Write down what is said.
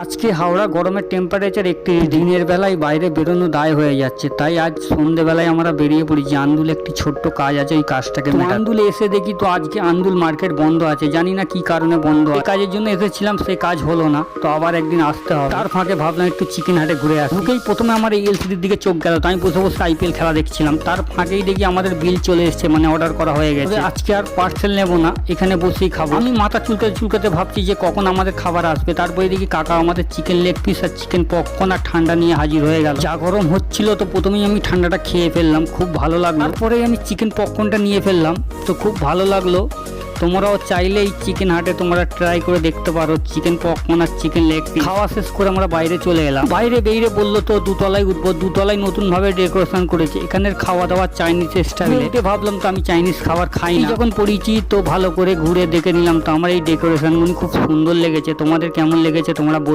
আজকে হাওড়া গরমের টেম্পারেচার একটি দিনের বেলায় বাইরে বেরোনো দায় হয়ে যাচ্ছে, তাই আজ সন্ধ্যেবেলায় আমরা বেরিয়ে পড়েছি। আন্দুল একটি ছোট্ট কাজ আছে, ওই কাজটাকে আন্দুলে এসে দেখি তো আজকে আন্দুল মার্কেট বন্ধ আছে। জানি না কি কারণে বন্ধ। এই কাজের জন্য এসেছিলাম, সেই কাজ হলো না, তো আবার একদিন আসতে হবে। তার ফাঁকে ভাবলাম একটু চিকেন হাটে ঘুরে আসি। ঢুকেই প্রথমে আমার এই এলসিডির দিকে চোখ গেল, তো আমি বসে বসে আইপিএল খেলা দেখছিলাম। তার ফাঁকেই দেখি আমাদের বিল চলে এসছে, মানে অর্ডার করা হয়ে গেছে। আজকে আর পার্সেল নেবো না, এখানে বসেই খাবো। আমি মাথা চুলকাতে চুলকাতে ভাবছি যে কখন আমাদের খাবার আসবে। তারপরে দেখি কাকা আমাদের চিকেন লেগ পিস আর চিকেন পপকর্ন আর ঠান্ডা নিয়ে হাজির হয়ে গেল। যা গরম হচ্ছিল, তো প্রথমেই আমি ঠান্ডাটা খেয়ে ফেললাম, খুব ভালো লাগলো। তারপরে আমি চিকেন পপকর্নটা নিয়ে ফেললাম, তো খুব ভালো লাগলো। তোমরাও চাইলে এই চিকেন হাটে তোমরা ট্রাই করে দেখতে পারো চিকেন পপকর্ন আর চিকেন লেগ পিস। খাওয়া শেষ করে আমরা বাইরে চলে এলাম। বাইরে বেরিয়ে বললো তো দুতলায় উঠবো। দুতলায় নতুনভাবে ডেকোরেশন করেছে। এখানের খাওয়া দাওয়া চাইনিজ স্টাইলে। ভাবলাম তো আমি চাইনিজ খাবার খাই না, যখন পড়েছি তো ভালো করে ঘুরে দেখে নিলাম। তো আমার এই ডেকোরেশনগুলি খুব সুন্দর লেগেছে। তোমাদের কেমন লেগেছে তোমরা বলো।